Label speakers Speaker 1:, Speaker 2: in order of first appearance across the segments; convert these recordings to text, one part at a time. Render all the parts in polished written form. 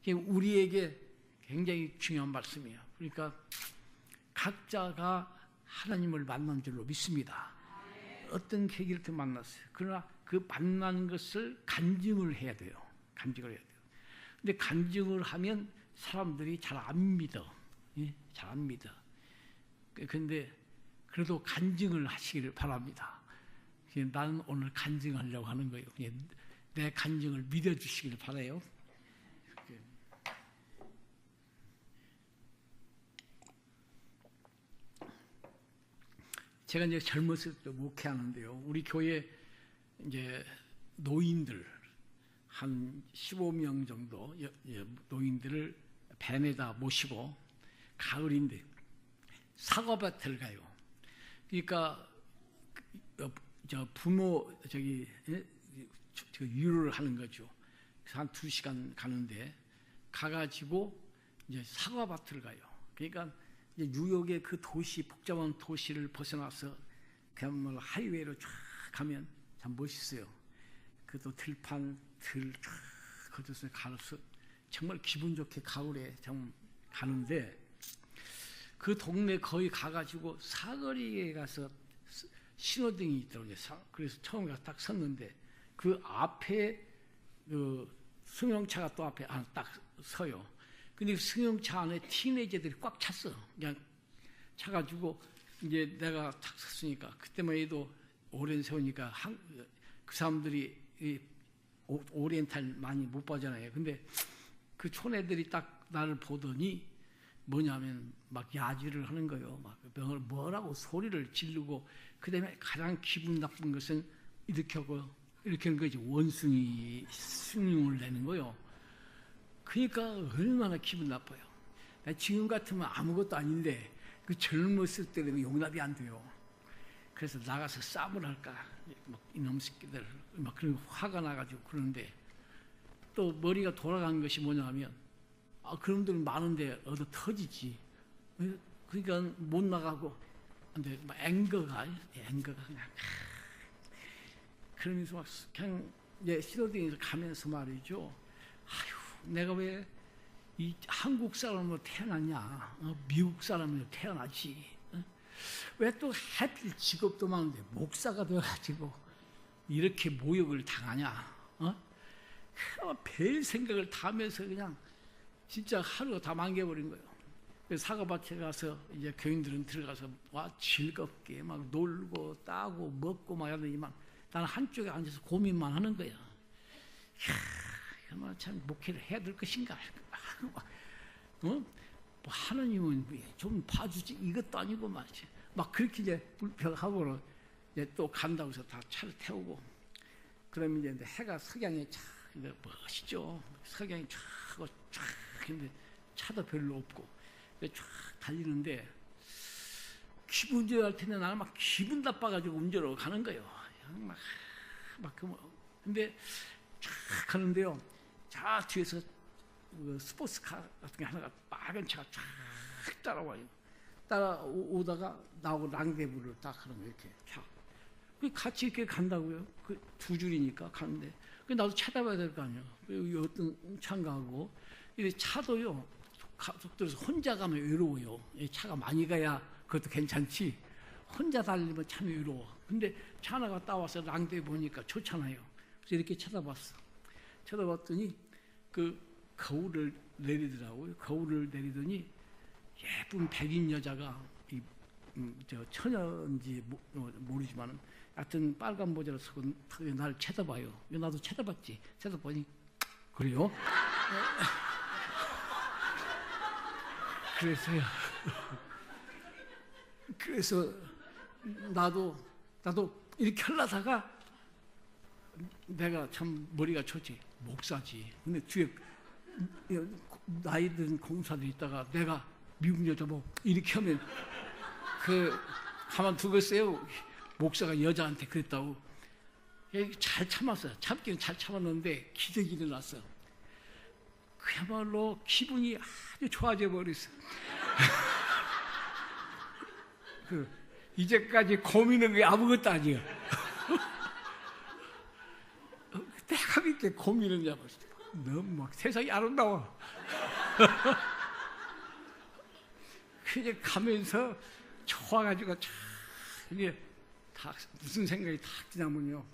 Speaker 1: 이게 우리에게 굉장히 중요한 말씀이에요. 그러니까 각자가 하나님을 만난 줄로 믿습니다. 어떤 계기를 통해 만났어요. 그러나 그 만난 것을 간증을 해야 돼요. 간증을 해야 돼요. 근데 간증을 하면 사람들이 잘 안 믿어. 예? 잘 안 믿어. 근데 그래도 간증을 하시기를 바랍니다. 나는 오늘 간증하려고 하는 거예요. 내 간증을 믿어주시기를 바라요. 제가 이제 젊었을 때 목회하는데요. 우리 교회 이제 노인들 한 15명 정도 노인들을 밴에다 모시고 가을인데 사과밭을 가요. 그러니까 저 부모 유로를 하는 거죠. 한 2시간 가는데 가가지고 이제 사과밭을 가요. 그러니까 이제 뉴욕의 그 도시, 복잡한 도시를 벗어나서 그야말로 하이웨이로 쫙 가면 참 멋있어요. 그것도 들판, 쫙 걷어서 가서 정말 기분 좋게 가을에 참 가는데 그 동네 거의 가가지고 사거리에 가서 신호등이 있더라고요. 그래서 처음에 가서 딱 섰는데 그 앞에 그 승용차가 또 앞에 딱 서요. 근데 승용차 안에 티네이저들이 꽉 찼어. 그냥 차가지고 이제 내가 탁 섰으니까 그때만 해도 오랜 세우니까 그 사람들이 오리엔탈 많이 못 보잖아요. 근데 그 촌애들이 딱 나를 보더니 뭐냐면 막 야지를 하는 거예요. 막 뭐라고 소리를 지르고 그다음에 가장 기분 나쁜 것은 이렇게 하고 이렇게 하는 거지. 원숭이 숭늉을 내는 거예요. 그러니까 얼마나 기분 나빠요. 지금 같으면 아무것도 아닌데 그 젊었을 때는 용납이 안 돼요. 그래서 나가서 싸움을 할까 막 이놈 새끼들 막 그런 화가 나가지고 그러는데 또 머리가 돌아간 것이 뭐냐면 그놈들은 많은데 얻어 터지지. 그러니까 못 나가고 근데 막 앵거가 그냥 그러면서 막 그냥 이제 신호등에서 가면서 말이죠. 아휴, 내가 왜 이 한국 사람으로 태어났냐? 미국 사람으로 태어나지. 왜 또 하필 직업도 많은데 목사가 되어가지고 이렇게 모욕을 당하냐? 별 생각을 다 하면서 그냥 진짜 하루가 다 망겨버린 거예요. 그래서 사과밭에 가서 이제 교인들은 들어가서 와 즐겁게 막 놀고 따고 먹고 막 하더니만 나는 한쪽에 앉아서 고민만 하는 거야. 이야, 참 목회를 해야 될 것인가? 뭐 하나님은 좀 봐주지 이것도 아니고 말이지. 막 그렇게 이제 불평하고는 이제 또 간다고 해서 다 차를 태우고 그러면 이제 해가 석양에 쫙 멋있죠. 석양이 쫙 근데 차도 별로 없고 쫙 달리는데 기분 좋아야 할 텐데 나는 막 기분 나빠가지고 운전으로 가는 거예요. 근데 쫙 가는데요. 자 뒤에서 스포츠카 같은 게 하나가 빨간 차가 쫙 따라와요. 따라오다가 나하고 랑데부를 딱 하는 거예요. 이렇게 차. 같이 이렇게 간다고요. 그 두 줄이니까 가는데 나도 찾아봐야 될 거 아니에요. 여기 어떤 차인가 하고 차도요. 속도에서 혼자 가면 외로워요. 차가 많이 가야 그것도 괜찮지. 혼자 달리면 참 외로워. 근데 차 하나가 따와서 랑데 보니까 좋잖아요. 그래서 이렇게 쳐다봤어. 쳐다봤더니 그 거울을 내리더라고요. 거울을 내리더니 예쁜 백인 여자가 저 처녀인지 모르지만 하여튼 빨간 모자를 쓰고 나를 쳐다봐요. 나도 쳐다봤지. 쳐다보니 그래요? 그래서 나도 이렇게 하려다가 내가 참 머리가 좋지. 목사지. 근데 뒤에 나이 든 공사들 있다가 내가 미국 여자 뭐 이렇게 하면 가만 두겠어요. 목사가 여자한테 그랬다고. 잘 참았어요. 참기는 잘 참았는데 기적이 일어났어. 그야말로 기분이 아주 좋아져 버렸어. 이제까지 고민한 게 아무것도 아니야. 내가 이렇게 고민을 해봤어. 너무 막 세상이 아름다워. 그게 가면서 좋아가지고 참 이게 다 무슨 생각이 탁 드냐면요.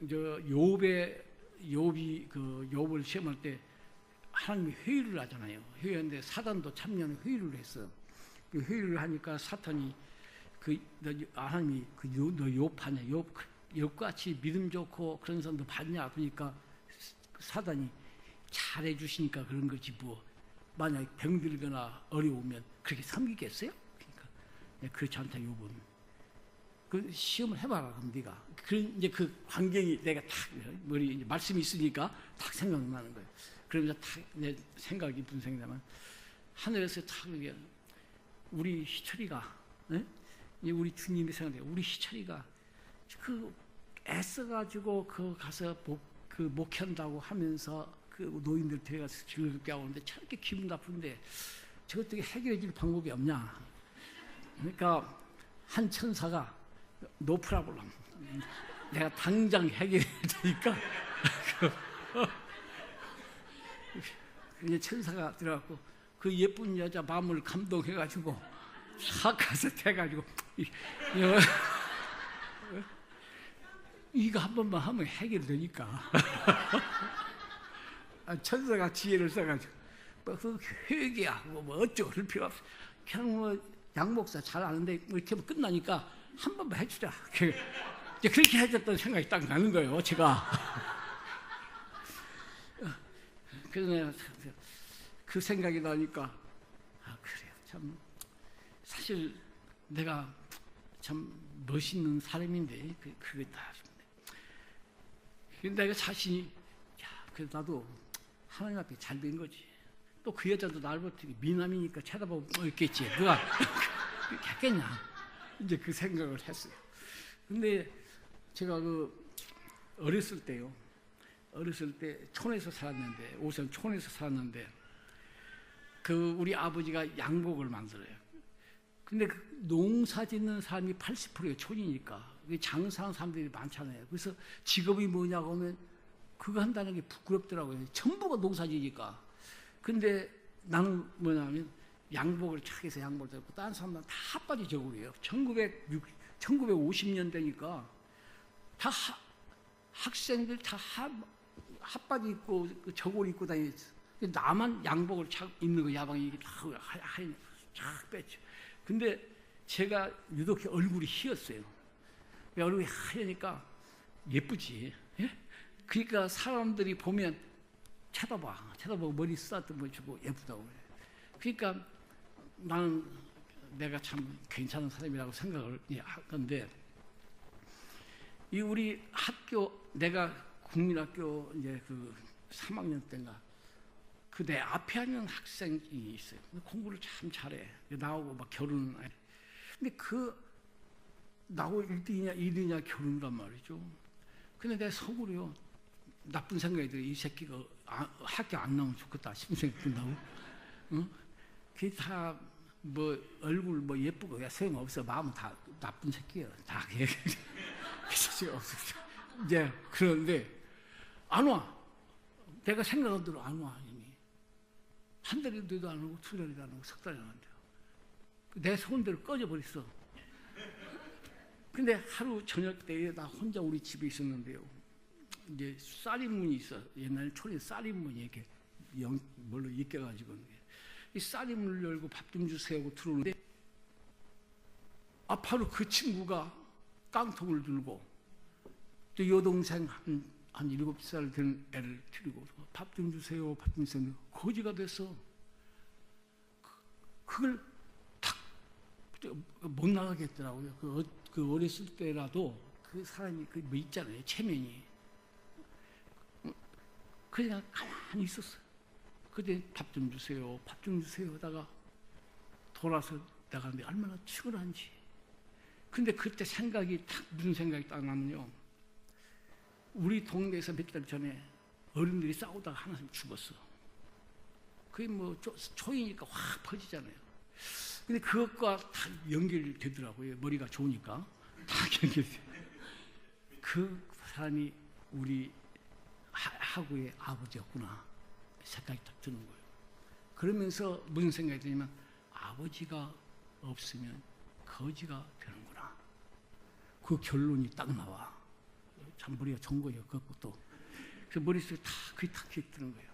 Speaker 1: 저 욥이 그 욥을 시험할 때 하나님이 회의를 하잖아요. 회의하는데 사단도 참여하는 회의를 했어요. 그 회의를 하니까 사탄이 하나님이 너 욥하냐, 욥같이 믿음 좋고 그런 사람도 봤냐 그러니까 사단이 잘해 주시니까 그런 거지 뭐 만약 병들거나 어려우면 그렇게 섬기겠어요? 그러니까 그렇지 않다 욥은. 그 시험을 해봐라 그럼 네가. 이제 그 환경이 내가 탁 머리 이제 말씀이 있으니까 탁 생각나는 거예요. 그러면서 탁 내 생각이 무슨 생각이냐면 하늘에서 탁 우리 희철이가, 우리 주님이 생각해요. 우리 희철이가 그 애써가지고 그 가서 목현다고 하면서 그 노인들 데려가서 즐겁게 하는데 저렇게 기분 나쁜데 저것도 해결해 줄 방법이 없냐. 그러니까 한 천사가 노 프라블럼. 내가 당장 해결해 드리니까 이제 천사가 들어갔고 그 예쁜 여자 마음을 감동해가지고 싹 가서 대가지고 이거 한 번만 하면 해결되니까 천사가 지혜를 써가지고 뭐 회개하고 뭐 어쩌고 그럴 필요 없어. 그냥 뭐 양목사 잘 아는데 이렇게 끝나니까 한 번만 해주자. 그렇게 해줬던 생각이 딱 나는 거예요, 제가. 그래서 내가 그 생각이 나니까 그래요. 참 사실 내가 참 멋있는 사람인데 그게 다. 근데 내가 자신이 그래도 나도 하나님 앞에 잘 된 거지. 또 그 여자도 나를 볼 때 미남이니까 쳐다보고 있겠지. 누가 그렇게 했겠냐. 이제 그 생각을 했어요. 근데 제가 어렸을 때요. 어렸을 때 촌에서 살았는데, 우선 촌에서 살았는데, 우리 아버지가 양복을 만들어요. 근데 농사 짓는 사람이 80%가 촌이니까, 장사하는 사람들이 많잖아요. 그래서 직업이 뭐냐고 하면, 그거 한다는 게 부끄럽더라고요. 전부가 농사 지니까. 근데 나는 뭐냐면, 양복을 착해서 양복을 입고, 다른 사람들은 다 핫바지 저고리예요. 1950년대니까, 다 학생들 다 핫바지 입고 저고리 입고 다녔어. 나만 양복을 입는 거 야방이 이게 쫙 뺐죠. 근데 제가 유독 얼굴이 희었어요. 얼굴이 하얘니까 예쁘지. 예? 그러니까 사람들이 보면 쳐다보고 머리 쓰다듬어 주고 예쁘다고 그래. 그러니까 나는 내가 참 괜찮은 사람이라고 생각을 하건데 이 우리 학교 내가 국민학교 이제 3학년 때인가 내 앞에 앉은 학생이 있어요. 공부를 참 잘해. 나오고 막 결혼을 해. 근데 나하고 1등이냐 2등이냐 결혼이란 말이죠. 근데 내 속으로요 나쁜 생각이 들어. 이 새끼가 학교 안 나오면 좋겠다 싶은 생각이 든다고. 응? 그게 다 뭐 얼굴 뭐 예쁘고 소용없어. 마음은 다 나쁜 새끼예요. 다 그게 없어. 이제 그런데 안 와. 내가 생각한 대로 안 와. 이미 한 달인데도 안 오고 2달이도 안 오고 3달이 안 온대요. 내 소원대로 꺼져버렸어. 근데 하루 저녁 때에 나 혼자 우리 집에 있었는데요. 이제 쌀인문이 있어. 옛날에 촌에 쌀인문이 이렇게 뭘로 이겨가지고 이 쌀인문을 열고 밥 좀 주세요 하고 들어오는데 바로 그 친구가 깡통을 들고 또 여동생 한 7살 된 애를 데리고 밥 좀 주세요, 밥 좀 주세요. 거지가 돼서 그걸 탁 못 나가게 했더라고요. 그 어렸을 때라도 그 사람이 뭐 있잖아요, 체면이. 그냥 가만히 있었어요. 그때 밥 좀 주세요, 밥 좀 주세요 하다가 돌아서 나가는데 얼마나 치근한지. 근데 그때 무슨 생각이 딱 나면요. 우리 동네에서 몇 달 전에 어른들이 싸우다가 하나 죽었어. 그게 뭐 초이니까 확 퍼지잖아요. 근데 그것과 다 연결되더라고요. 머리가 좋으니까 다 연결돼. 그 사람이 우리 하구의 아버지였구나 생각이 딱 드는 거예요. 그러면서 무슨 생각이 드냐면 아버지가 없으면 거지가 되는구나. 그 결론이 딱 나와. 잠버리가 좋은 거예요. 그것도. 그래서 머릿속에 그게 딱 드는 거예요.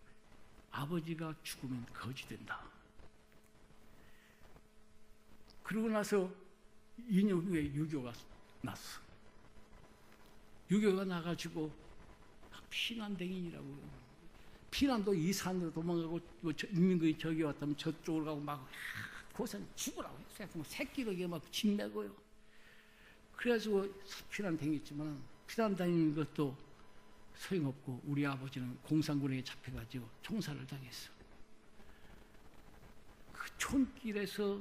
Speaker 1: 아버지가 죽으면 거지 된다. 그러고 나서 2년 후에 유교가 났어. 유교가 나가지고 피난댕인이라고요. 피난도 이 산으로 도망가고 인민군이 저기 왔다면 저쪽으로 가고 막 고생 죽으라고 했어요. 새끼로 막 짓내고요. 그래가지고 피난 다녔지만 피난 다니는 것도 소용없고 우리 아버지는 공산군에게 잡혀가지고 총살을 당했어. 그 촌길에서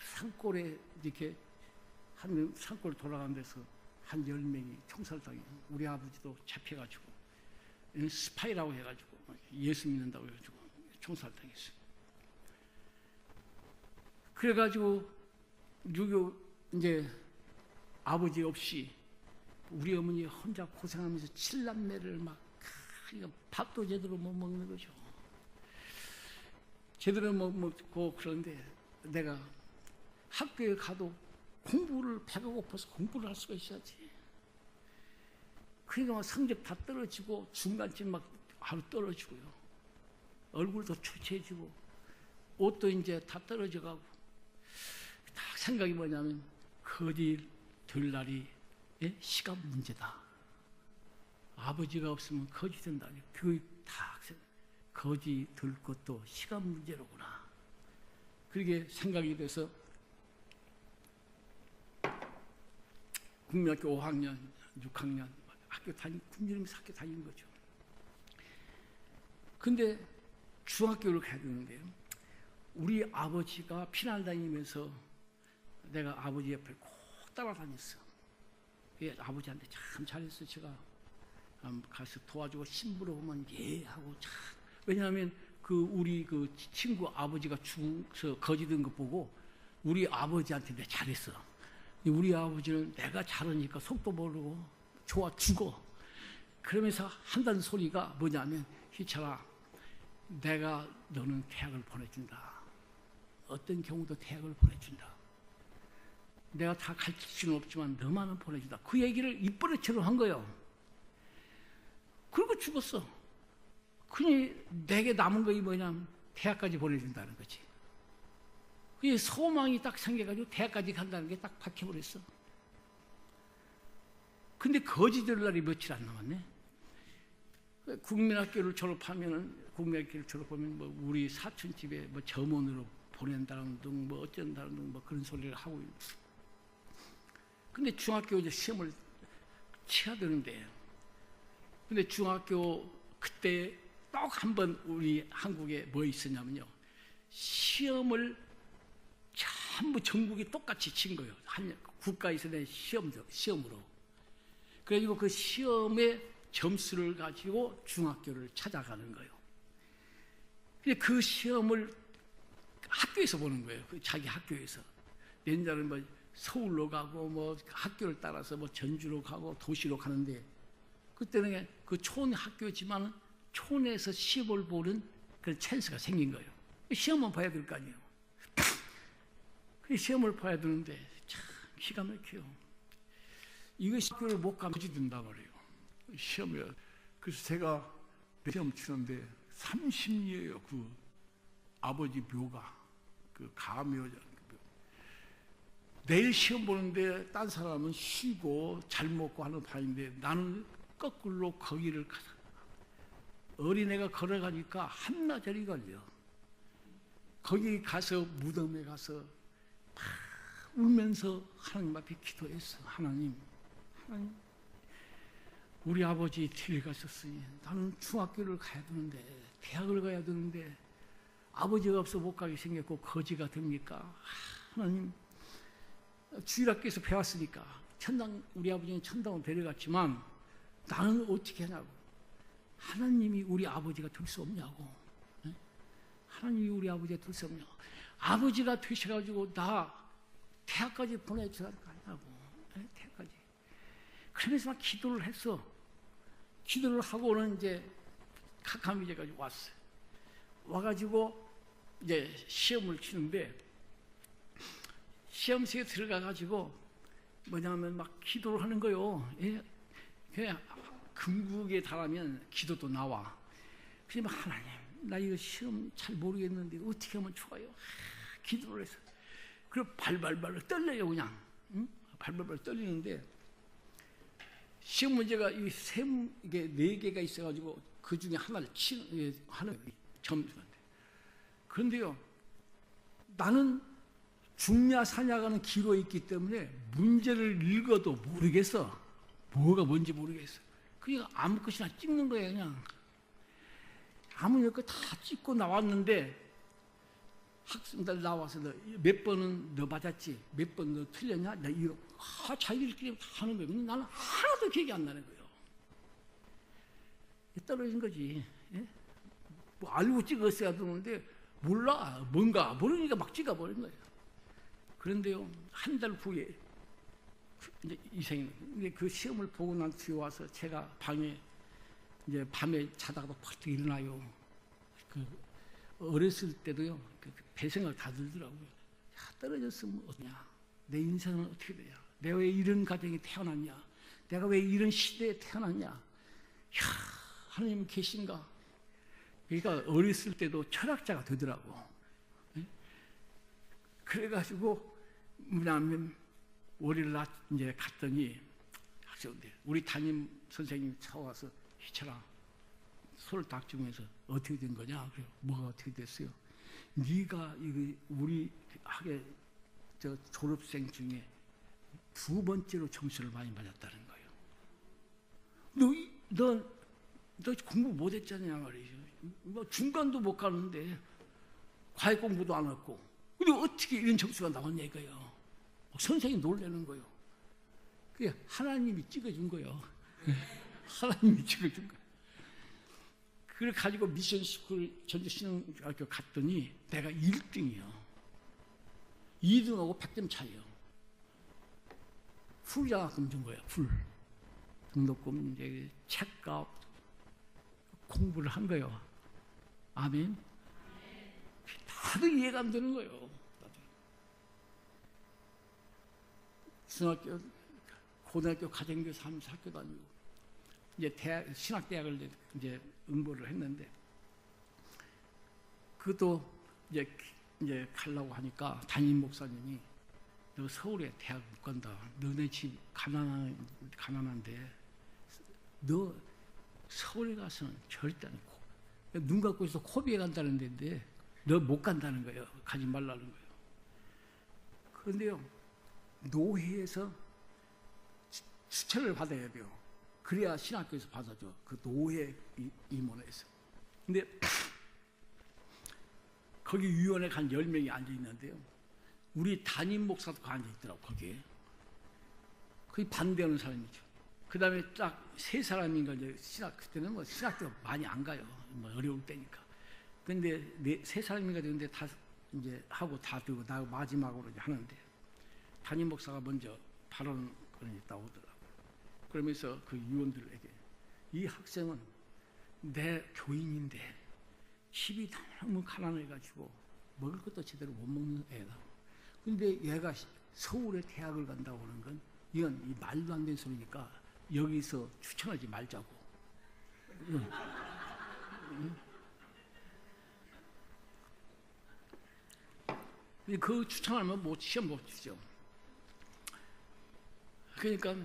Speaker 1: 산골에 이렇게 한 산골 돌아간 데서 한 10명이 총살당해. 우리 아버지도 잡혀가지고 스파이라고 해가지고 예수 믿는다고 해가지고 총살당했어요. 그래가지고 유교 이제 아버지 없이 우리 어머니 혼자 고생하면서 7남매를 막 밥도 제대로 못 먹는 거죠. 제대로 못 먹고 그런데 내가 학교에 가도 공부를 배가 고파서 공부를 할 수가 있어야지. 그러니까 막 성적 다 떨어지고 중간쯤 막 하루 떨어지고요. 얼굴도 초췌해지고 옷도 이제 다 떨어져가고 딱 생각이 뭐냐면 거지 될 날이 시간 문제다. 아버지가 없으면 거지 된다니. 그게 다 거지 될 것도 시간 문제로구나. 그렇게 생각이 돼서 국민학교 5학년, 6학년 학교 군주님에서 학교 다니는 거죠. 근데 중학교를 가야 되는데요. 우리 아버지가 피난 다니면서 내가 아버지 옆에 꼭 따라다녔어. 아버지한테 참 잘했어. 제가 가서 도와주고 신부로 보면 예 하고 참. 왜냐하면 우리 친구 아버지가 죽어서 거지된 거 보고 우리 아버지한테 내가 잘했어. 우리 아버지는 내가 잘하니까 속도 모르고 좋아 죽어. 그러면서 한다는 소리가 뭐냐면 희철아, 내가 너는 대학을 보내준다. 어떤 경우도 대학을 보내준다. 내가 다 가르칠 수는 없지만 너만은 보내준다. 그 얘기를 입버릇처럼 한 거예요. 그리고 죽었어. 그니 내게 남은 것이 뭐냐면 대학까지 보내준다는 거지. 그게 소망이 딱 생겨가지고 대학까지 간다는 게 딱 박혀버렸어. 근데 거지 될 날이 며칠 안 남았네. 국민학교를 졸업하면 뭐 우리 사촌 집에 뭐 점원으로 보낸다는 등 뭐 어쩐다는 등 뭐 그런 소리를 하고. 근데 중학교 이제 시험을 치야 되는데, 근데 중학교 그때 딱 한 번 우리 한국에 뭐 있었냐면요. 시험을 전부 전국이 똑같이 친 거예요. 국가에서 낸 시험으로. 그래가지고 그 시험의 점수를 가지고 중학교를 찾아가는 거예요. 근데 그 시험을 학교에서 보는 거예요. 자기 학교에서. 옛날에는 뭐 서울로 가고 뭐 학교를 따라서 뭐 전주로 가고 도시로 가는데, 그때는 그 촌 학교지만 촌에서 시험을 보는 그런 찬스가 생긴 거예요. 시험만 봐야 될 거 아니에요. 그 시험을 봐야 되는데 참 기가 막혀요. 이거 학교를 못 가면 거지 된단 말이에요. 시험에. 그래서 제가 시험 치는데 30리에요. 그 아버지 묘가, 그 가묘. 내일 시험 보는데 딴 사람은 쉬고 잘 먹고 하는 판인데 나는 거꾸로 거기를 가서 어린애가 걸어가니까 한나절이 걸려. 거기 가서 무덤에 가서 막 울면서 하나님 앞에 기도했어. 하나님, 우리 아버지 뒤에 가셨으니 나는 중학교를 가야 되는데 대학을 가야 되는데 아버지가 없어 못 가게 생겼고 거지가 됩니까? 하나님, 주일학교에서 배웠으니까 우리 아버지는 천당으로 데려갔지만 나는 어떻게 하냐고. 하나님이 우리 아버지가 될 수 없냐고. 하나님이 우리 아버지가 될 수 없냐고. 아버지가 되셔가지고 나 대학까지 보내주라는 거 아니냐고. 대학까지. 그러면서 막 기도를 했어. 기도를 하고는 이제 캄캄해져 가지고 왔어요. 와가지고 이제 시험을 치는데 시험실에 들어가 가지고 뭐냐면 막 기도를 하는 거요. 예? 그냥 금국에 달하면 기도도 나와. 그래서 막 하나님, 나 이거 시험 잘 모르겠는데 어떻게 하면 좋아요? 기도를 해서 그리고 발발발 떨려요 그냥. 응? 발발발 떨리는데 시험 문제가 이게 4개가 있어가지고 그 중에 하나를 하는 점수인데 그런데요 나는 중야 사냐가는 기로에 있기 때문에 문제를 읽어도 모르겠어. 뭐가 뭔지 모르겠어. 그냥 아무 것이나 찍는 거예요. 그냥 아무 것 다 찍고 나왔는데 학생들 나와서 몇 번은 너 맞았지? 몇 번 너 틀렸냐? 나 이거 자기들끼리 하는 거예요. 근데 나는 하나도 기억이 안 나는 거예요. 떨어진 거지. 예? 뭐 알고 찍었어야 되는데 몰라. 뭔가 모르니까 막 찍어버린 거예요. 그런데요 한 달 후에 이제 이생이 그 시험을 보고 난 뒤에 와서 제가 방에 이제 밤에 자다가도 벌떡 일어나요. 그 어렸을 때도요 배 생각 다 들더라고요. 야, 떨어졌으면 어떠냐? 내 인생은 어떻게 되냐? 내가 왜 이런 가정에 태어났냐? 내가 왜 이런 시대에 태어났냐? 야, 하나님 계신가? 그러니까 어렸을 때도 철학자가 되더라고. 네? 그래가지고 뭐냐면 월요일 날 이제 갔더니 학생들 우리 담임 선생님이 찾아와서 희철아 손을 딱 주면서 어떻게 된 거냐? 그래 뭐가 어떻게 됐어요? 네가 이거 우리 학교 저 졸업생 중에 2번째로 점수를 많이 받았다는 거예요. 너 공부 못했잖냐 말이죠. 뭐 중간도 못 가는데 과외 공부도 안 했고 근데 어떻게 이런 점수가 나왔냐 이거예요. 선생님이 놀라는 거예요. 그게 하나님이 찍어준 거예요. 하나님이 찍어준 거예요. 그걸 가지고 미션스쿨 전주신앙학교 갔더니 내가 1등이요. 2등하고 100점 차이요. 풀장학금 준 거예요. 풀. 등록금 이제 책값 공부를 한 거예요. 아멘. 다들 이해가 안 되는 거예요. 중학교, 고등학교 가정교사 하면서 학교 다니고 이제 신학대학을 이제 응보를 했는데 그것도 이제 가려고 하니까 담임 목사님이 너 서울에 대학 못 간다. 너네 집 가난한데 너 서울에 가서는 절대 안 고. 눈 감고 있어 코비에 간다는 데인데 너 못 간다는 거예요. 가지 말라는 거예요. 그런데요 노회에서 추천을 받아야 돼요. 그래야 신학교에서 받아줘. 그 노회 임원회에서. 근데 거기 위원회 한 10명이 앉아 있는데요. 우리 담임 목사도 앉아 있더라고 거기에. 거기 반대하는 사람이죠. 그 다음에 딱 3사람인가 이제 그때는 뭐 신학교 많이 안 가요. 뭐 어려울 때니까. 근데 3사람인가 되는데 다 이제 하고 다 되고 나 마지막으로 이제 하는데 담임 목사가 먼저 발언이 나오더라고요. 그러면서 그 위원들에게 이 학생은 내 교인인데 집이 너무 가난해가지고 먹을 것도 제대로 못 먹는 애다. 근데 얘가 서울에 대학을 간다고 하는 건 이건 이 말도 안 되는 소리니까 여기서 추천하지 말자고. 그 추천하면 뭐 시험 못 주죠. 그러니까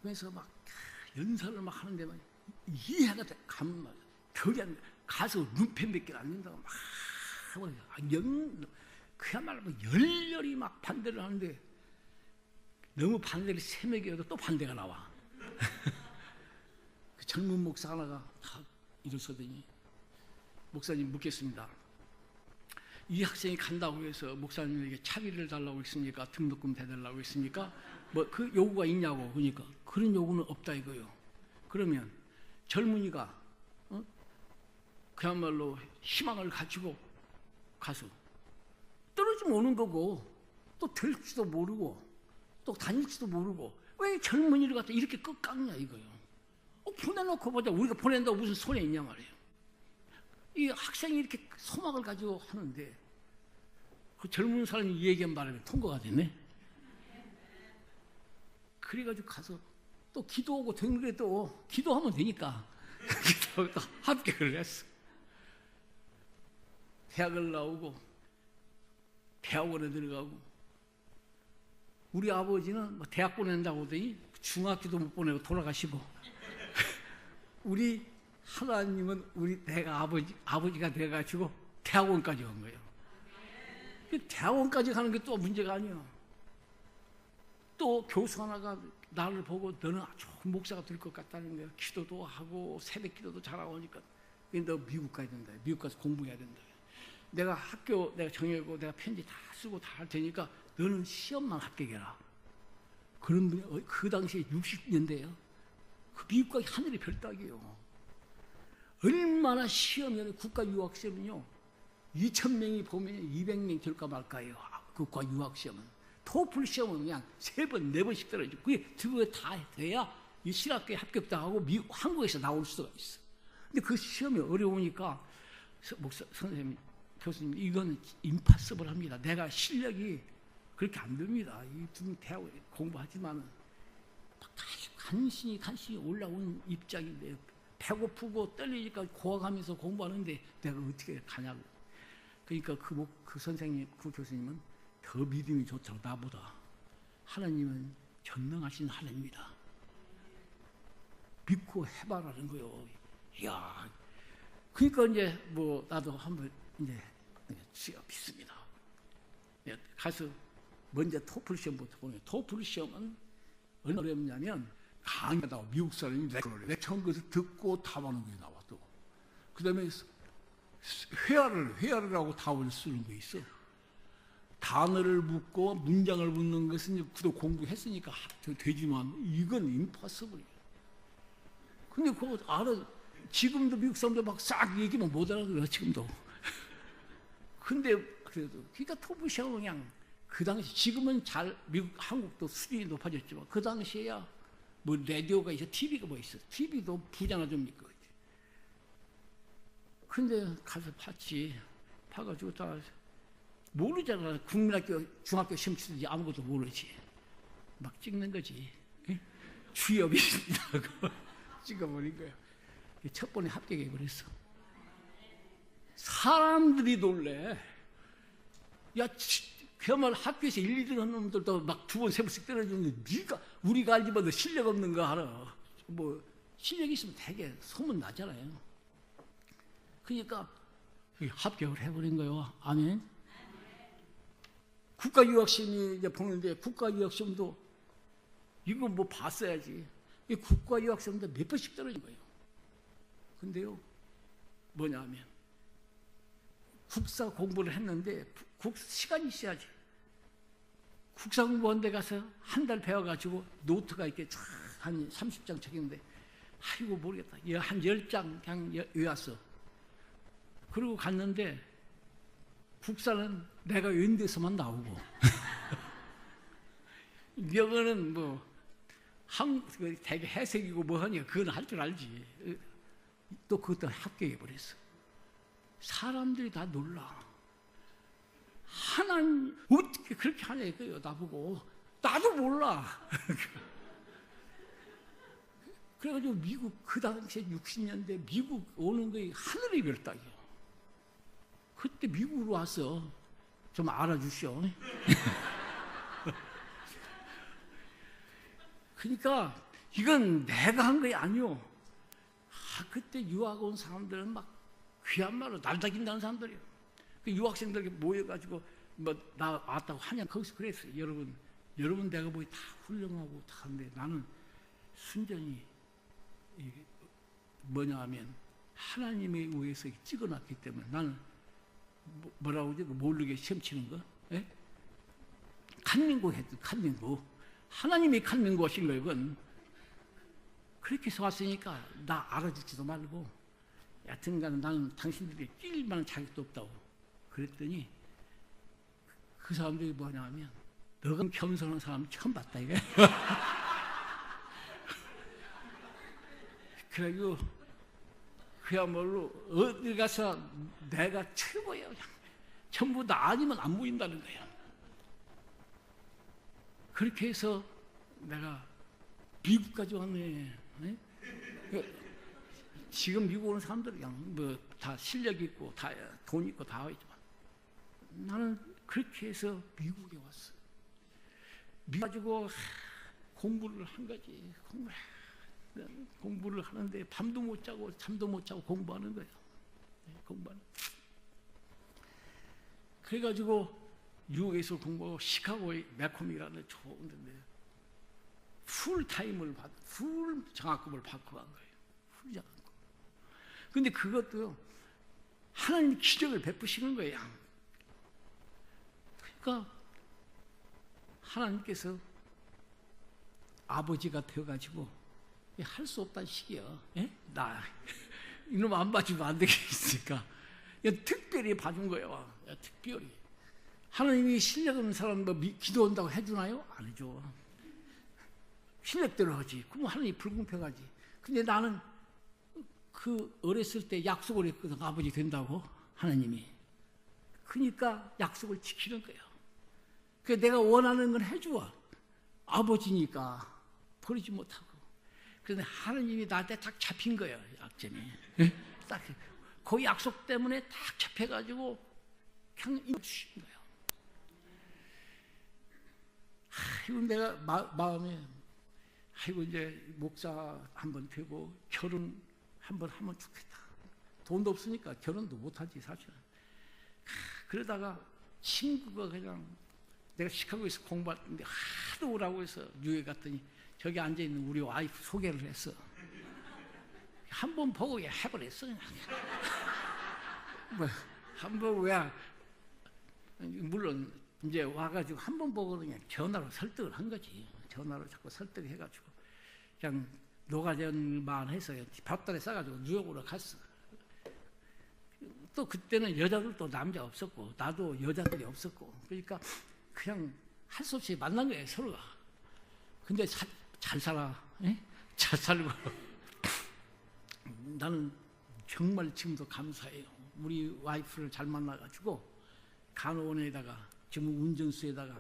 Speaker 1: 그래서 막 연설을 막 하는데 막 이해가 돼. 가면 덕이 안 돼. 가서 눈패 몇 개를 안 된다고 막 그야말로 열렬히 막 반대를 하는데 너무 반대를 세매겨도 또 반대가 나와. 그 젊은 목사 하나가 다 일어서더니 목사님 묻겠습니다. 이 학생이 간다고 해서 목사님에게 차비를 달라고 했습니까? 등록금 대달라고 했습니까? 뭐 그 요구가 있냐고. 그러니까 그런 요구는 없다 이거요. 그러면 젊은이가 그야말로 희망을 가지고 가서 떨어지면 오는 거고 또 될지도 모르고 또 다닐지도 모르고 왜 젊은이를 갖다 이렇게 꺾냐 이거요. 보내놓고 보자. 우리가 보낸다고 무슨 손해 있냐 말이에요. 이 학생이 이렇게 소망을 가지고 하는데 그 젊은 사람이 이 얘기한 바람에 통과가 됐네. 그래가지고 가서 또 기도하고 된 게 또 기도하면 되니까 기도하고 또 합격을 했어. 대학을 나오고 대학원에 들어가고 우리 아버지는 뭐 대학 보낸다고 하더니 중학교도 못 보내고 돌아가시고 우리 하나님은 내가 아버지가 돼가지고 대학원까지 간 거예요. 대학원까지 가는 게 또 문제가 아니야. 또 교수 하나가 나를 보고 너는 좋은 목사가 될 것 같다는 거야. 기도도 하고 새벽 기도도 잘하고 하니까 너 미국 가야 된다. 미국 가서 공부해야 된다. 내가 학교 내가 정해고 내가 편지 다 쓰고 다 할 테니까 너는 시험만 합격해라. 그런 분이 그 당시에 60년대예요. 그 미국 가기 하늘의 별따기예요. 얼마나 시험이 국가 유학 시험은요 2,000명이 보면 200명이 될까 말까요. 국가 유학 시험은 토플 시험은 그냥 3번 4번씩 떨어지고 그게 다 돼야 이 실학교에 합격도 하고 한국에서 나올 수가 있어. 근데 그 시험이 어려우니까 목사 선생님 교수님 이건 임파서블합니다. 내가 실력이 그렇게 안 됩니다. 이 두 대학 공부하지만은 간신히 올라온 입장인데 배고프고 떨리니까 고아가면서 공부하는데 내가 어떻게 가냐고. 그러니까 그 선생님, 그 교수님은 더 믿음이 좋다고 나보다. 하나님은 전능하신 하나님이다. 믿고 해봐라는 거요. 이야. 그러니까 이제 뭐 나도 한번 이제 시험 믿습니다. 가서 먼저 토플 시험부터 보면 토플 시험은 얼마나 어렵냐면 강의하다가 미국 사람이 처음 것을 듣고 답하는 게 나와 또. 그 다음에 회화를 하고 답을 쓰는 게 있어. 단어를 묻고 문장을 묻는 것은 그도 공부했으니까 되지만 이건 임파서블이야. 근데 그거 알아. 지금도 미국 사람들 막 싹 얘기면 못 알아들어 지금도. 근데 그래도 그러니까 토플 시험은 그냥 그 당시 지금은 미국 한국도 수준이 높아졌지만 그 당시에야 뭐 라디오가 있어, TV가 뭐 있어. TV도 부자나 좀 있고. 근데 가서 봤지. 봐가지고 다 모르잖아. 국민학교, 중학교 시험 치든지 아무것도 모르지. 막 찍는 거지. 취업입니다. 찍어버린 거야. 첫 번에 합격해버렸어. 사람들이 놀래. 야, 그야말로 학교에서 1, 2등 하는 놈들도 막 2번, 3번씩 떨어지는데 네가 우리가 알지만 너 실력 없는 거 알아. 뭐 실력 있으면 되게 소문 나잖아요. 그러니까 합격을 해버린 거예요. 아멘. 국가유학시험이 이제 보는데 국가유학시험도 이거 뭐 봤어야지. 이 국가유학시험도 몇 번씩 떨어진 거예요. 근데요, 뭐냐 하면 국사 공부를 했는데 시간이 있어야지. 국사 공부한 데 가서 한 달 배워가지고 노트가 이렇게 한 30장 책인데 아이고 모르겠다. 한 10장 그냥 외웠어. 그리고 갔는데 국사는 내가 외운 데서만 나오고 영어는 뭐 되게 해석이고 뭐 하니까 그건 할 줄 알지. 또 그것도 합격해버렸어. 사람들이 다 놀라. 하나님 어떻게 그렇게 하냐 이거예요. 나보고. 나도 몰라. 그래가지고 미국 그 당시에 60년대 미국 오는 거에 하늘의 별따기요. 그때 미국으로 와서 좀 알아주시오. 그러니까 이건 내가 한 게 아니오. 그때 유학 온 사람들은 막 귀한 말로 날다긴다는 사람들이에요. 그 유학생들 모여가지고 뭐 나 왔다고 하냐 거기서 그랬어요. 여러분 내가 보기 다 훌륭하고 다 하는데 나는 순전히 뭐냐 하면 하나님에 의해서 찍어놨기 때문에 나는 뭐라고 하지? 모르게 시험 치는 거? 예? 간민고 했죠. 간민고. 하나님이 간민고 하신 거예요. 그건. 그렇게 해서 왔으니까 나 알아주지도 말고 여튼간 나는 당신들이 낄 만한 자격도 없다고 그랬더니 그 사람들이 뭐냐 하면 너가 겸손한 사람 처음 봤다 이거야. 그래가지고 그야말로 어디 가서 내가 최고예요. 그냥. 전부 나 아니면 안 보인다는 거예요. 그렇게 해서 내가 미국까지 왔네. 네? 지금 미국 오는 사람들 그냥 뭐 다 실력 있고 다 돈 있고 다 있지만 나는 그렇게 해서 미국에 왔어. 미국 가지고 공부를 한 거지. 공부를 하는데 밤도 못 자고 잠도 못 자고 공부하는 거예요. 공부하는. 그래가지고 뉴욕에서 공부하고 시카고의 매콤이라는 좋은 데인데 풀타임을 풀 장학금을 받고 간 거예요. 풀 장학금. 근데 그것도 하나님 기적을 베푸시는 거예요. 그러니까 하나님께서 아버지가 되어가지고 할 수 없다는 식이야. 나 이놈 안 봐주면 안 되겠으니까 특별히 봐준 거예요. 특별히. 하나님이 실력 없는 사람 뭐 기도한다고 해주나요? 안 해줘. 실력대로 하지. 그럼 하나님이 불공평하지. 근데 나는 그 어렸을 때 약속을 했거든. 아버지 된다고 하나님이. 그러니까 약속을 지키는 거예요. 그래서 내가 원하는 건 해줘. 아버지니까 버리지 못하고. 그런데 하나님이 나한테 딱 잡힌 거예요. 약점이. 딱 그 약속 때문에 딱 잡혀가지고 그냥 주신 거예요. 이거 내가 마음에 아이고 이제 목사 한번 되고 결혼 한번 하면 좋겠다. 돈도 없으니까 결혼도 못하지 사실은. 그러다가 친구가 그냥 내가 시카고에서 공부하는데 하도 오라고 해서 뉴욕에 갔더니 저기 앉아있는 우리 와이프 소개를 했어. 한 번 보고 해버렸어. 뭐 한번 왜 물론 이제 와가지고 한 번 보고 그냥 전화로 설득을 한 거지. 전화로 자꾸 설득해가지고 그냥 노가전만 해서 벽돌에 싸가지고 뉴욕으로 갔어. 또 그때는 여자들도 남자 없었고 나도 여자들이 없었고 그러니까 그냥 할 수 없이 만난 거예요 서로가. 근데 잘 살아. 잘 살고 나는 정말 지금도 감사해요. 우리 와이프를 잘 만나가지고 간호원에다가 지금 운전수에다가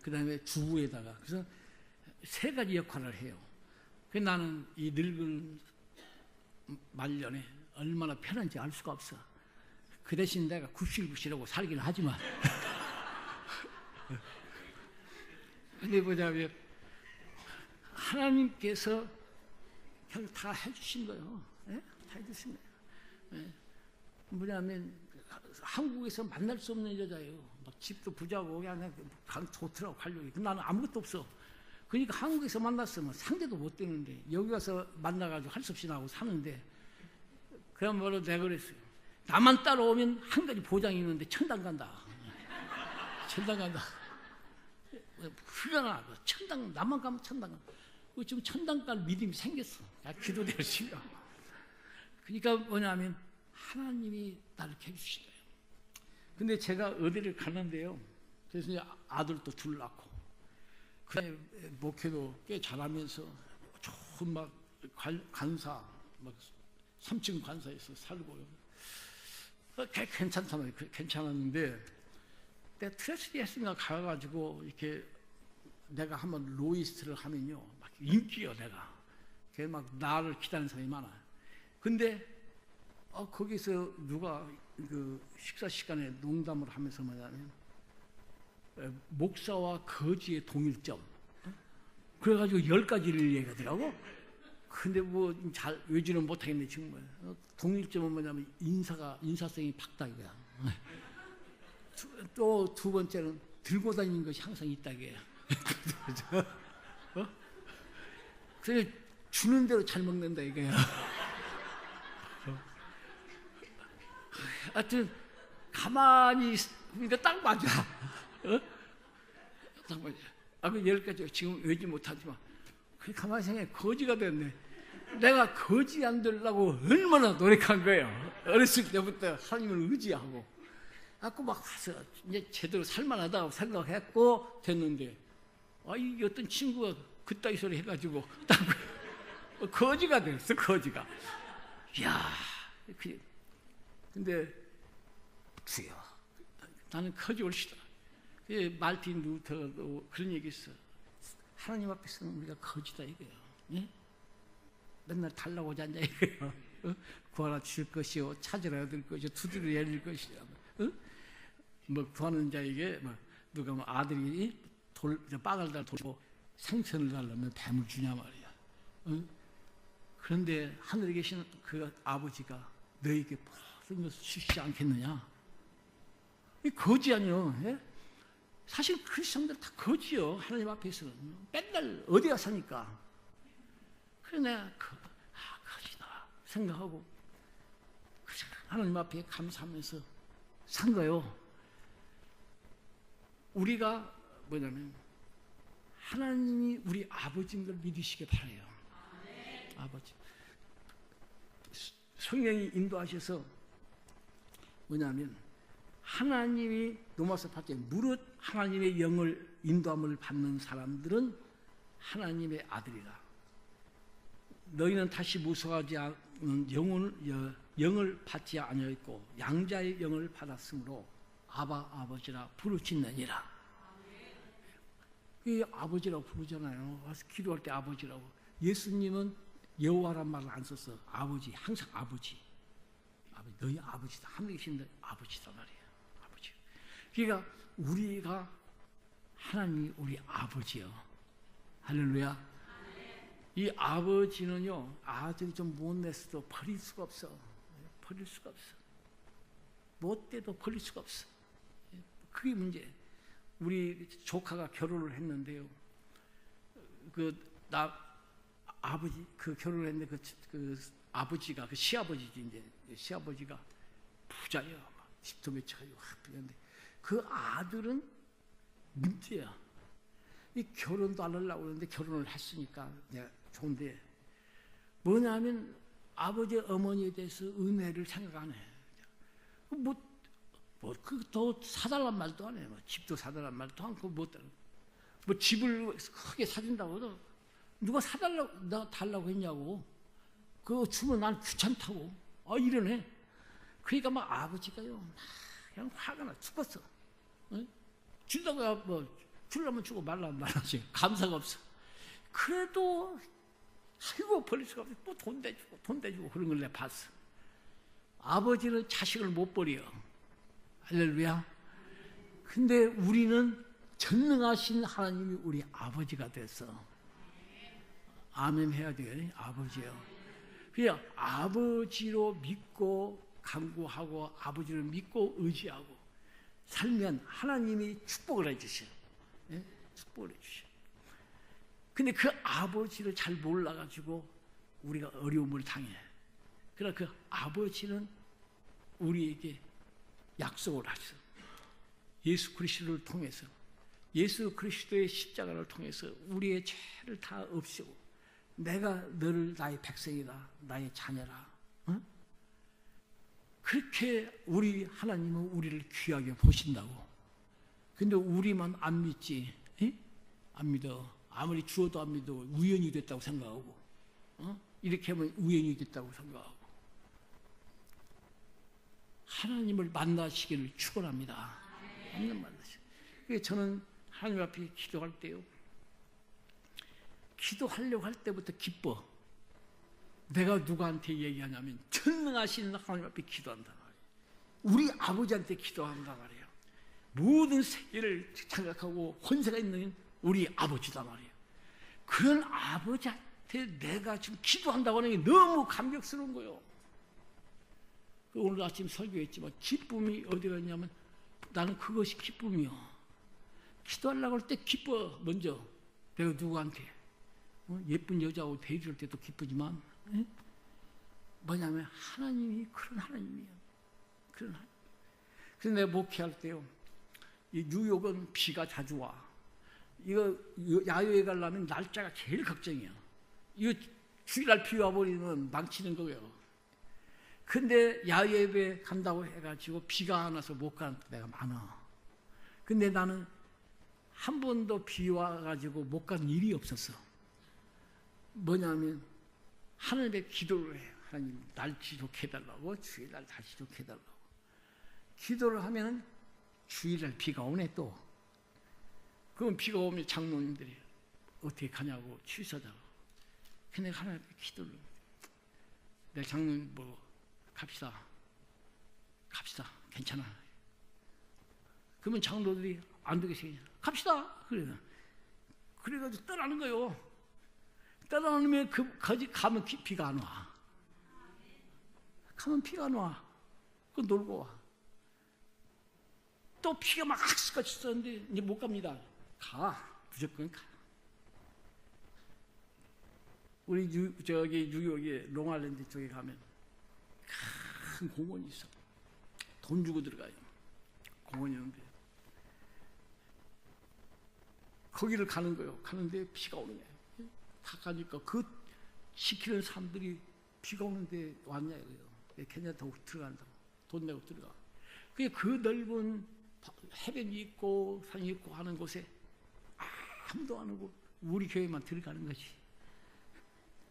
Speaker 1: 그 다음에 주부에다가 그래서 세 가지 역할을 해요. 그래서 나는 이 늙은 말년에 얼마나 편한지 알 수가 없어. 그 대신 내가 굽실굽실하고 살긴 하지만 근데 뭐냐면 하나님께서 그냥 다 해주신 거예요. 다 해주신 거예요. 뭐냐면 한국에서 만날 수 없는 여자예요. 막 집도 부자고 그냥 좋더라고 활력이. 나는 아무것도 없어. 그러니까 한국에서 만났으면 상대도 못 되는데 여기 가서 만나가지고 할 수 없이 나하고 사는데 그야말로 내가 그랬어요. 나만 따라오면 한 가지 보장이 있는데 천당 간다. 천당 간다. 후련하 천당 나만 가면 천당 간다. 지금 천당 갈 믿음이 생겼어. 기도대로 지금. 그러니까 뭐냐면 하나님이 나를 해주신 거예요. 근데 제가 어디를 가는데요. 그래서 이제 아들도 둘 낳고 그다음에 목회도 꽤 잘하면서 좋은 막 관사 막 3층 관사에서 살고 괜찮다면 괜찮았는데 내가 트레스리에스인가 가가지고 이렇게 내가 한번 로이스트를 하면요 막 인기요 내가 그게 막 나를 기다리는 사람이 많아. 근데 거기서 누가 그 식사 시간에 농담을 하면서 뭐냐면 목사와 거지의 동일점 그래가지고 10가지를 얘기하더라고. 근데 뭐 잘 외지는 못하겠네 정말. 동일점은 뭐냐면 인사성이 밝다 이거야. 또 두 번째는 들고 다니는 것이 항상 있다 이게. 그래서 주는 대로 잘 먹는다 이거야. 하여튼 가만히 그러니까 딱 맞아. 딱 맞아. 그 10가지 지금 외지 못하지만 그 가만히 생각해 거지가 됐네. 내가 거지 안 되려고 얼마나 노력한 거예요. 어렸을 때부터 하나님을 의지하고. 아까 막 와서 이제 제대로 살만하다고 생각했고 됐는데 이 어떤 친구가 그따위 소리 해가지고 딱 거지가 됐어, 거지가. 이야, 근데 주여, 나는 거지 옳시다. 말틴 루터도 그런 얘기 있어. 하나님 앞에서는 우리가 거지다 이거예요. 예? 맨날 달라고 하지 않냐 이거예요. 구하라 주실 것이요, 찾으라 얻을 것이요, 두드려 열릴 것이요. 뭐 구하는 자에게 뭐 누가 뭐 아들이 빵을 달고 생선을 달라면 뱀을 주냐 말이야. 그런데 하늘에 계신 그 아버지가 너에게 모든 것을 주시지 않겠느냐? 이 거지 아니요? 예? 사실 크리스천들 다 거지요. 하나님 앞에서는 맨날 어디 가사니까. 그래 내가 거지다 생각하고 하나님 앞에 감사하면서 산 거요. 우리가 뭐냐면 하나님이 우리 아버지인 걸 믿으시게 바라요. 아버지. 성령이 인도하셔서 뭐냐면 하나님이 로마서 8장에 무릇 하나님의 영을 인도함을 받는 사람들은 하나님의 아들이라. 너희는 다시 무서워하지 않는 영을 받지 아니하였고 양자의 영을 받았으므로 아바 아버지라 부르짖느니라. 이 아버지라고 부르잖아요. 와서 기도할 때 아버지라고. 예수님은 여호와란 말을 안 썼어. 아버지, 항상 아버지. 아버지, 너희 아버지다. 하늘에 계신 아버지다 말이에요. 아버지. 그러니까 우리가 하나님이 우리 아버지요. 할렐루야. 이 아버지는요, 아들이 좀 못냈어도 버릴 수가 없어. 버릴 수가 없어. 못돼도 버릴 수가 없어. 그게 문제. 우리 조카가 결혼을 했는데요. 아버지, 결혼을 했는데 그 아버지가, 그 시아버지지, 이제. 시아버지가 부자예요. 막 집도 몇 채가 확 빌렸는데 그 아들은 문제야. 이 결혼도 안 하려고 그러는데 결혼을 했으니까 내가 좋은데 뭐냐면 아버지 어머니에 대해서 은혜를 생각 안 해. 더 사달란 말도 안 해. 집도 사달란 말도 않고 뭐 집을 크게 사준다고 해도 누가 달라고 했냐고. 그거 주면 난 귀찮다고. 이러네. 그러니까 막 아버지가요, 그냥 화가 나 죽었어. 준다고 주려면 주고 말라면 말하지. 감사가 없어. 그래도 아이고 버릴 수가 없어. 또 돈 대주고 그런 걸 내가 봤어. 아버지는 자식을 못 버려. 할렐루야. 근데 우리는 전능하신 하나님이 우리 아버지가 됐어. 아멘 해야 돼. 아버지요. 그냥 아버지로 믿고 간구하고 아버지를 믿고 의지하고 살면 하나님이 축복을 해주셔요. 네? 축복을 해주셔요. 근데 그 아버지를 잘 몰라가지고 우리가 어려움을 당해. 그러나 그 아버지는 우리에게 약속을 하셔. 예수 그리스도를 통해서, 예수 그리스도의 십자가를 통해서 우리의 죄를 다 없애고 내가 너를 나의 백성이다, 나의 자녀라. 응? 그렇게 우리 하나님은 우리를 귀하게 보신다고. 근데 우리만 안 믿지. 에? 안 믿어. 아무리 주어도 안 믿어. 우연이 됐다고 생각하고, 이렇게 하면 우연이 됐다고 생각하고. 하나님을 만나시기를 축원합니다. 하나님 만나시. 그래서 저는 하나님 앞에 기도할 때요, 기도하려고 할 때부터 기뻐. 내가 누구한테 얘기하냐면 전능하신 하나님 앞에 기도한단 말이에요. 우리 아버지한테 기도한단 말이에요. 모든 세계를 장악하고 권세가 있는 우리 아버지단 말이에요. 그런 아버지한테 내가 지금 기도한다고 하는 게 너무 감격스러운 거예요. 오늘 아침 설교했지만 기쁨이 어디가 있냐면 나는 그것이 기쁨이요. 기도하려고 할 때 기뻐. 먼저 내가 누구한테 예쁜 여자하고 데이트할 때도 기쁘지만 뭐냐면 하나님이 그런 하나님이에요. 그런 하나님. 그래서 내가 목회할 때요, 이 뉴욕은 비가 자주 와. 이거 야유회 가려면 날짜가 제일 걱정이야. 이거 주일날 비 와버리면 망치는 거예요. 근데 야유회 간다고 해가지고 비가 안 와서 못 가는 데가 많아. 근데 나는 한 번도 비 와가지고 못 가는 일이 없었어. 뭐냐면 하나님의 기도를 해요. 하나님 날씨 좋게 해달라고, 주일날 날씨 좋게 해달라고. 기도를 하면 주일날 비가 오네 또. 그럼 비가 오면 장로님들이 어떻게 가냐고 취소하자고. 근데 하나님의 기도를, 내 장로님 뭐 갑시다 괜찮아. 그러면 장로들이 안 되겠어요. 갑시다. 그래가지고 떠나는 거예요. 떠나면 거기 가면 비가 안 와. 가면 비가 안 와. 그 놀고 와. 또 비가 막 악수같이 썼는데 이제 못 갑니다. 무조건 가. 우리 뉴욕의 롱아일랜드 쪽에 가면 큰 공원이 있어. 돈 주고 들어가요. 공원이 있는데 거기를 가는 거예요. 가는데 비가 오는 거예요. 다 가니까 그 시키는 사람들이 비가 오는데 왔냐 이거예요. 걔네 더 들어간다고. 돈 내고 들어가. 그 넓은 해변이 있고 산이 있고 하는 곳에 아무도 안 오고 우리 교회만 들어가는 거지.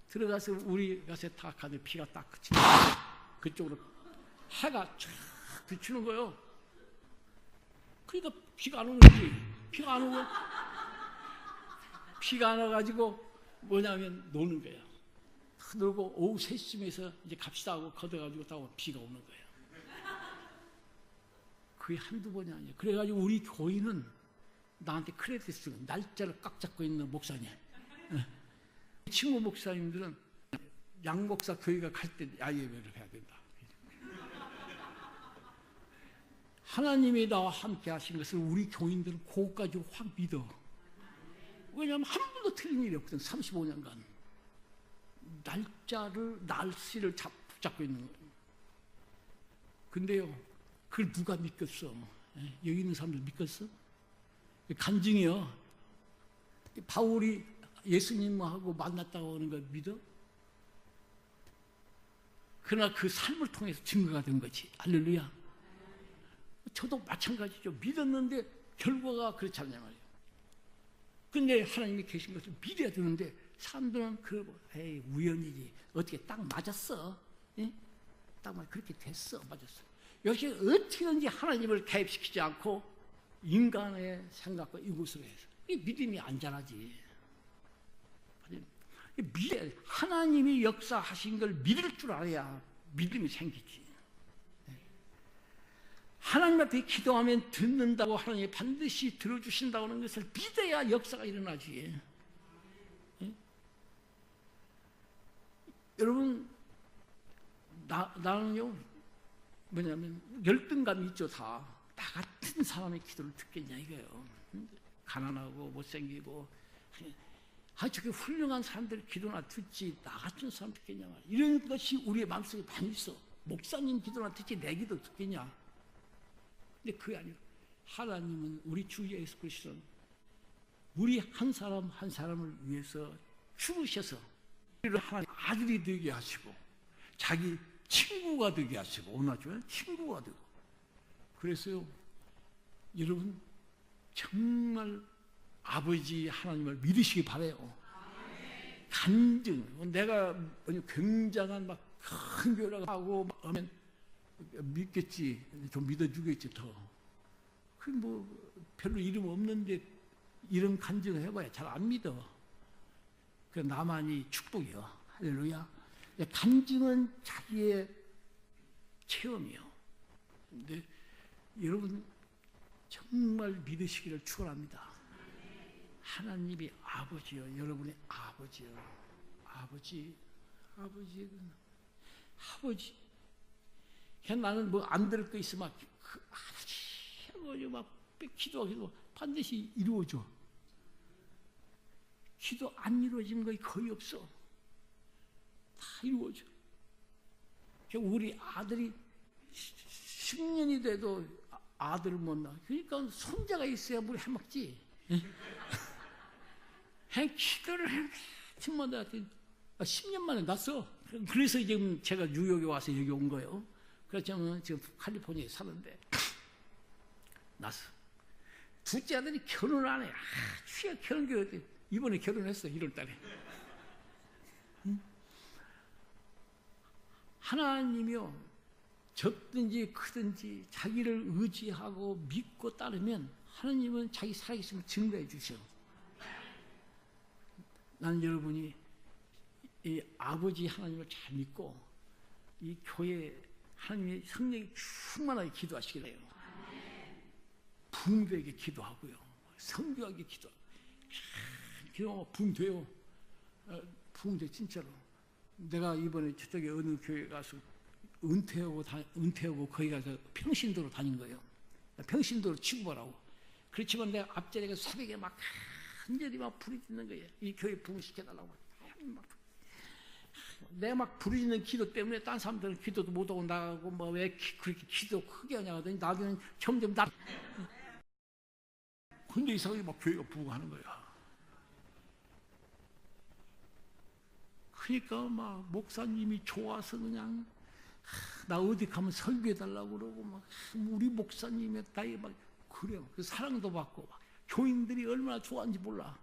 Speaker 1: 들어가서 우리 가서 다 가는데 비가 딱 그치고 그쪽으로 해가 쫙 비추는 거예요. 그러니까 비가 안 오는 거지. 비가 안 오고 비가 안 와가지고 뭐냐면 노는 거예요. 놀고 오후 3시쯤에서 이제 갑시다 하고 걷어가지고 딱 비가 오는 거예요. 그게 한두 번이 아니에요. 그래가지고 우리 교인은 나한테 크레딧 쓰고 날짜를 꽉 잡고 있는 목사님. 친구 목사님들은 양목사 교회가 갈 때 야예배를 해야 된다. 하나님이 나와 함께 하신 것을 우리 교인들은 그것까지 확 믿어. 왜냐하면 한 번도 틀린 일이 없거든. 35년간 날씨를 붙잡고 있는 거예요. 근데요, 그걸 누가 믿겠어? 여기 있는 사람들 믿겠어? 간증이요. 바울이 예수님하고 만났다고 하는 걸 믿어? 그러나 그 삶을 통해서 증거가 된 거지. 할렐루야. 저도 마찬가지죠. 믿었는데 결과가 그렇지 않냐 말이에요. 근데 하나님이 계신 것을 믿어야 되는데 사람들은 에이 우연이지. 어떻게 딱 맞았어. 예? 딱 그렇게 됐어. 맞았어. 역시 어떻게든지 하나님을 개입시키지 않고 인간의 생각과 이것으로 해서 이 믿음이 안 자라지. 하나님이 역사하신 걸 믿을 줄 알아야 믿음이 생기지. 하나님 앞에 기도하면 듣는다고 하나님이 반드시 들어주신다고 하는 것을 믿어야 역사가 일어나지. 여러분, 나는요, 뭐냐면 열등감이 있죠. 다. 나 같은 사람의 기도를 듣겠냐 이거예요. 가난하고 못생기고 저게 훌륭한 사람들 기도나 듣지 나 같은 사람 듣겠냐 말이야. 이런 것이 우리의 마음속에 많이 있어. 목사님 기도나 듣지 내 기도 듣겠냐. 근데 그게 아니라 하나님은 우리 주 예수 그리스도는 우리 한 사람 한 사람을 위해서 죽으셔서 우리를 하나님 아들이 되게 하시고 자기 친구가 되게 하시고 오나죠? 친구가 되고. 그래서요, 여러분 정말 아버지 하나님을 믿으시기 바라요. 간증. 내가 굉장한 막 큰 교회라고 하고 하면 믿겠지. 좀 믿어주겠지 더. 그 뭐 별로 이름 없는데 이런 간증을 해봐야 잘 안 믿어. 그 나만이 축복이요. 할렐루야. 간증은 자기의 체험이요. 근데 여러분 정말 믿으시기를 축원합니다. 하나님이 아버지요. 여러분의 아버지요. 아버지. 그냥 나는 뭐 안 들을 거 있으면 아버지 막 기도하기도 반드시 이루어져. 기도 안 이루어진 거이 거의 없어. 다 이루어져. 우리 아들이 10년이 돼도 아들을 못 낳아. 그러니까 손자가 있어야 물 해먹지. 기도를 해. 10년 만에 났어. 그래서 지금 제가 뉴욕에 와서 여기 온 거예요. 그래서 저는 지금 캘리포니아에 사는데 났어. 둘째 아들이 결혼을 안 해. 취해 결혼 이번에 결혼했어. 1월 달에. 하나님이요, 적든지 크든지 자기를 의지하고 믿고 따르면 하나님은 자기 살아계심을 증거해 주셔. 나는 여러분이 이 아버지 하나님을 잘 믿고 이 교회 하나님의 성령이 충만하게 기도하시길 해요. 부흥되게 기도하고요, 성교하게 기도하고. 기도하면 부흥돼요. 부흥돼 진짜로. 내가 이번에 저쪽에 어느 교회 가서 은퇴하고 거기 가서 평신도로 다닌 거예요. 평신도로 취급하라고. 그렇지만 내가 앞자리에 새벽에 막 간절히 막 부르짖는 거예요. 이 교회 부흥시켜달라고. 내가 막 부르짖는 기도 때문에 딴 사람들은 기도도 못하고 나가고 뭐 왜 그렇게 기도 크게 하냐 하더니 나중에는 점점 근데 이상하게 막 교회가 부흥하는 거야. 그러니까 막 목사님이 좋아서 그냥 나 어디 가면 설교해달라고 그러고 막 우리 목사님의 나이 막 그래요. 그 사랑도 받고 막 교인들이 얼마나 좋아하는지 몰라.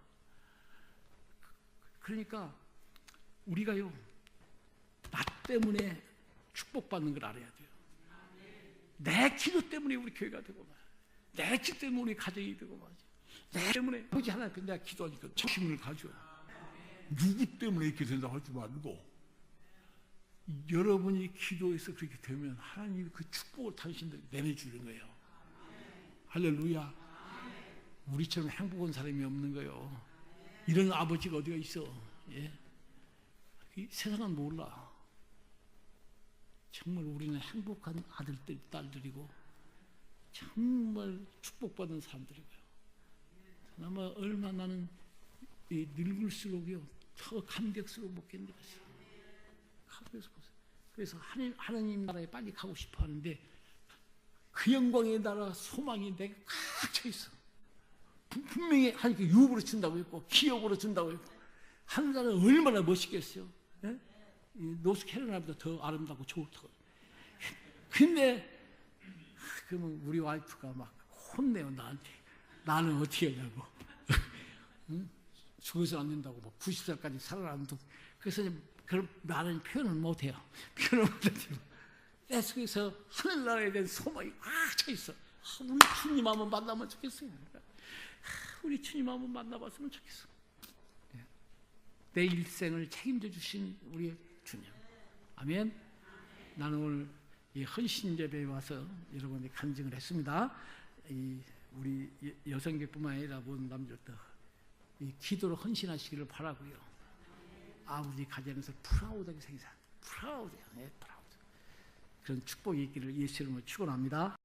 Speaker 1: 그러니까 우리가요, 나 때문에 축복받는 걸 알아야 돼요. 내 기도 때문에 우리 교회가 되고 말이야. 내 기도 때문에 우리 가정이 되고 말이야. 내 때문에 아버지 하나님 앞에 내가 기도하니까 책임을 가져. 누구 때문에 이렇게 된다고 하지 말고 여러분이 기도해서 그렇게 되면 하나님이 그 축복을 당신들 내려주는 거예요. 할렐루야. 우리처럼 행복한 사람이 없는 거예요. 이런 아버지가 어디가 있어. 예? 이 세상은 몰라. 정말 우리는 행복한 아들들, 딸들이고 정말 축복받은 사람들이고요. 아마 얼마 나는 늙을수록요 더 감격스러워 못 견디겠어요. 그래서 하나님 나라에 빨리 가고 싶어 하는데 그 영광의 나라 소망이 내게 꽉 차 있어. 분명히 하나님께 유업으로 준다고 했고 기업으로 준다고 했고 하늘나라는 얼마나 멋있겠어요. 예? 노스캐롤라이나보다 더 아름답고 좋고. 근데 그러면 우리 와이프가 막 혼내요 나한테. 나는 어떻게 하냐고. 응? 죽어서 안 된다고 막 90살까지 살아남도. 그래서 그런 나는 표현을 못해요. 표현을 못해요. 내 속에서 하늘나라에 대한 소망이 꽉 차 있어. 우리 주님 한번 만나면 좋겠어요. 우리 주님 한번 만나봤으면 좋겠어. 내 일생을 책임져 주신 우리 주님. 아멘. 나는 오늘 이 헌신 예배에 와서 여러분이 간증을 했습니다. 우리 여성계뿐만 아니라 모든 남자도 이 기도로 헌신하시기를 바라고요. 아버지 가정에서 프라우드하게 생산, 프라우드요, 네, 프라우드. 그런 축복이 있기를 예수 이름으로 축원합니다.